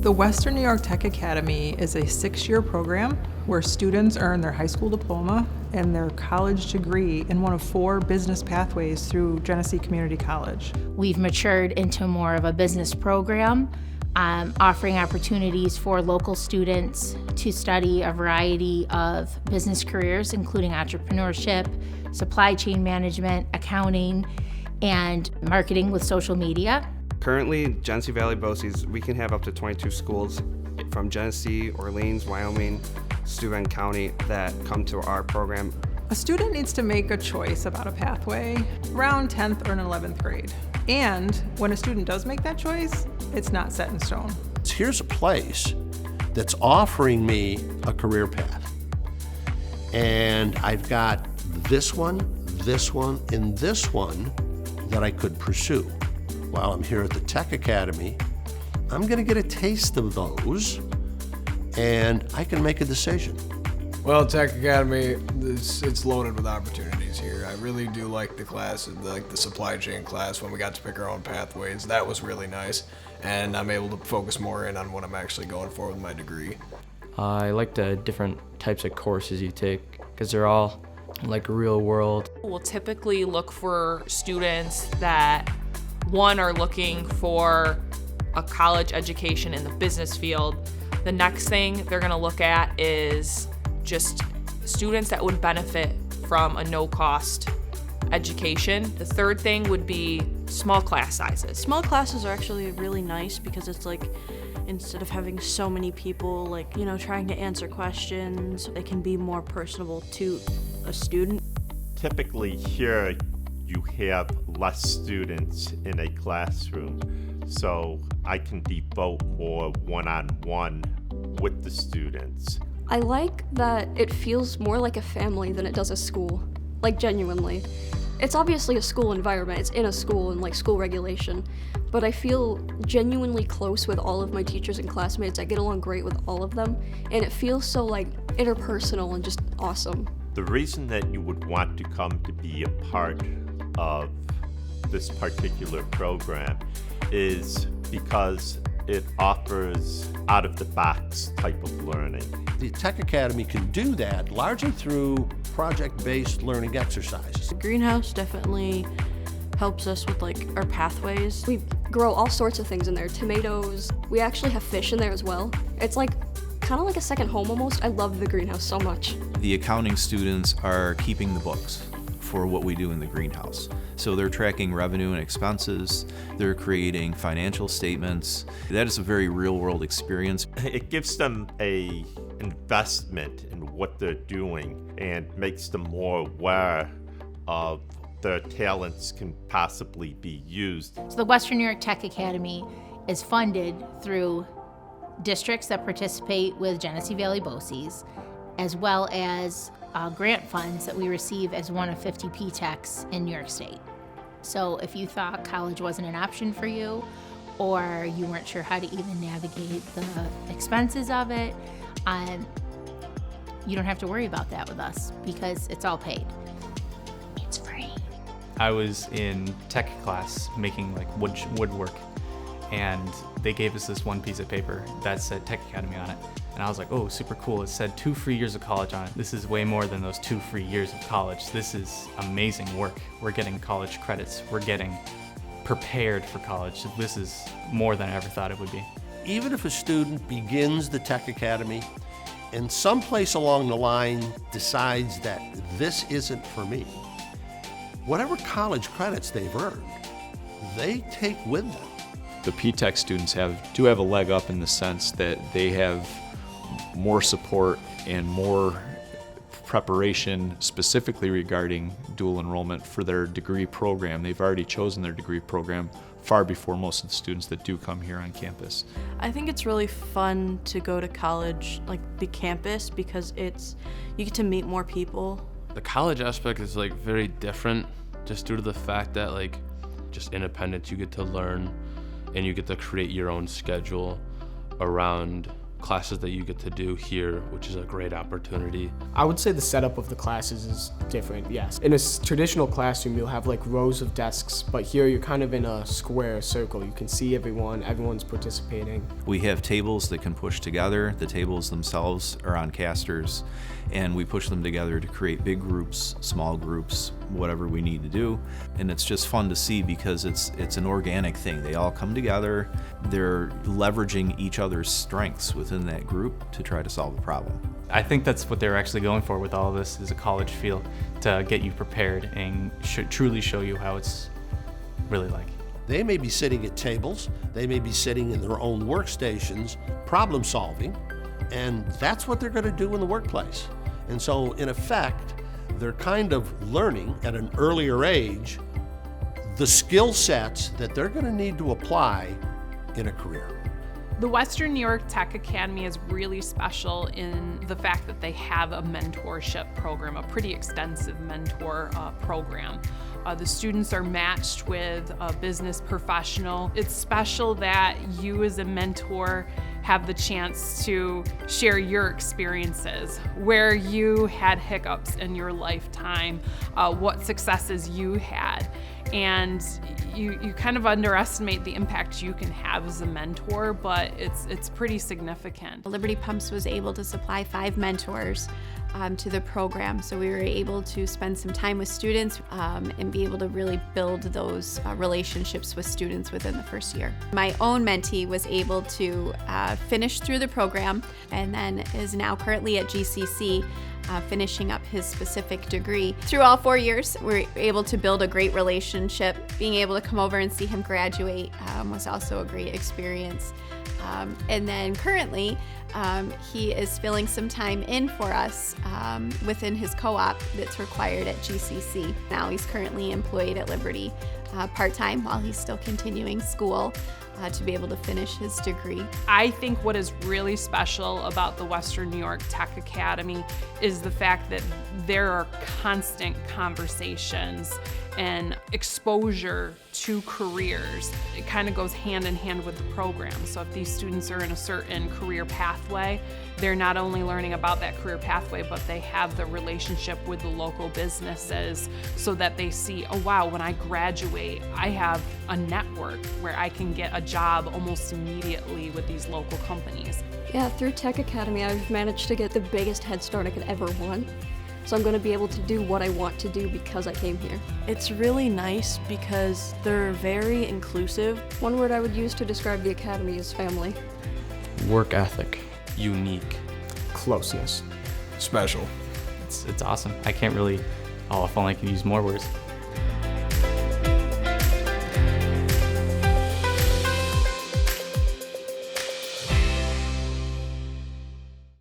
The Western New York Tech Academy is a 6-year program where students earn their high school diploma and their college degree in one of 4 business pathways through Genesee Community College. We've matured into more of a business program, offering opportunities for local students to study a variety of business careers, including entrepreneurship, supply chain management, accounting, and marketing with social media. Currently, Genesee Valley BOCES, we can have up to 22 schools from Genesee, Orleans, Wyoming, Steuben County that come to our program. A student needs to make a choice about a pathway around 10th or 11th grade. And when a student does make that choice, it's not set in stone. Here's a place that's offering me a career path. And I've got this one, and this one that I could pursue. While I'm here at the Tech Academy, I'm going to get a taste of those, and I can make a decision. Well, Tech Academy, it's loaded with opportunities here. I really do like the class, like the supply chain class when we got to pick our own pathways. That was really nice, and I'm able to focus more in on what I'm actually going for with my degree. I like the different types of courses you take because they're all like real world. We'll typically look for students that are looking for a college education in the business field. The next thing they're gonna look at is just students that would benefit from a no-cost education. The third thing would be small class sizes. Small classes are actually really nice because it's like, instead of having so many people trying to answer questions, they can be more personable to a student. Typically here, you have less students in a classroom, so I can devote more one-on-one with the students. I like that it feels more like a family than it does a school, like genuinely. It's obviously a school environment, it's in a school and like school regulation, but I feel genuinely close with all of my teachers and classmates. I get along great with all of them, and it feels so like interpersonal and just awesome. The reason that you would want to come to be a part of this particular program is because it offers out-of-the-box type of learning. The Tech Academy can do that largely through project-based learning exercises. The greenhouse definitely helps us with our pathways. We grow all sorts of things in there, tomatoes. We actually have fish in there as well. It's kind of like a second home almost. I love the greenhouse so much. The accounting students are keeping the books for what we do in the greenhouse. So they're tracking revenue and expenses, they're creating financial statements. That is a very real world experience. It gives them an investment in what they're doing and makes them more aware of their talents can possibly be used. So the Western New York Tech Academy is funded through districts that participate with Genesee Valley BOCES, as well as grant funds that we receive as one of 50 P-TECHs in New York State. So if you thought college wasn't an option for you, or you weren't sure how to even navigate the expenses of it, you don't have to worry about that with us because it's all paid. It's free. I was in tech class making woodwork, and they gave us this one piece of paper that said Tech Academy on it. And I was like, oh, super cool. It said 2 free years of college on it. This is way more than those 2 free years of college. This is amazing work. We're getting college credits. We're getting prepared for college. This is more than I ever thought it would be. Even if a student begins the Tech Academy and someplace along the line decides that this isn't for me, whatever college credits they've earned, they take with them. The P-TECH students do have a leg up in the sense that they have more support and more preparation specifically regarding dual enrollment for their degree program. They've already chosen their degree program far before most of the students that do come here on campus. I think it's really fun to go to college, like the campus, because you get to meet more people. The college aspect is very different just due to the fact that just independence, you get to learn and you get to create your own schedule around classes that you get to do here, which is a great opportunity. I would say the setup of the classes is different, yes. In a traditional classroom, you'll have like rows of desks, but here you're kind of in a square circle. You can see everyone's participating. We have tables that can push together. The tables themselves are on casters, and we push them together to create big groups, small groups, whatever we need to do. And it's just fun to see because it's an organic thing. They all come together. They're leveraging each other's strengths within that group to try to solve a problem. I think that's what they're actually going for with all of this, is a college feel to get you prepared and truly show you how it's really like. They may be sitting at tables, they may be sitting in their own workstations, problem solving, and that's what they're going to do in the workplace. And so, in effect, they're kind of learning at an earlier age the skill sets that they're going to need to apply in a career. The Western New York Tech Academy is really special in the fact that they have a mentorship program, a pretty extensive mentor program. The students are matched with a business professional. It's special that you as a mentor have the chance to share your experiences, where you had hiccups in your lifetime, what successes you had. And you kind of underestimate the impact you can have as a mentor, but it's pretty significant. Liberty Pumps was able to supply 5 mentors to the program, so we were able to spend some time with students and be able to really build those relationships with students within the first year. My own mentee was able to finish through the program and then is now currently at GCC finishing up his specific degree. Through all 4 years, we were able to build a great relationship. Being able to come over and see him graduate was also a great experience. And then currently, he is filling some time in for us within his co-op that's required at GCC. Now he's currently employed at Liberty part-time while he's still continuing school to be able to finish his degree. I think what is really special about the Western New York Tech Academy is the fact that there are constant conversations and exposure to careers. It kind of goes hand in hand with the program. So if these students are in a certain career pathway, they're not only learning about that career pathway, but they have the relationship with the local businesses so that they see, oh wow, when I graduate, I have a network where I can get a job almost immediately with these local companies. Yeah, through Tech Academy, I've managed to get the biggest head start I could ever want. So I'm going to be able to do what I want to do because I came here. It's really nice because they're very inclusive. One word I would use to describe the academy is family. Work ethic. Unique. Closeness. Special. It's awesome. I can't really, if only I could use more words.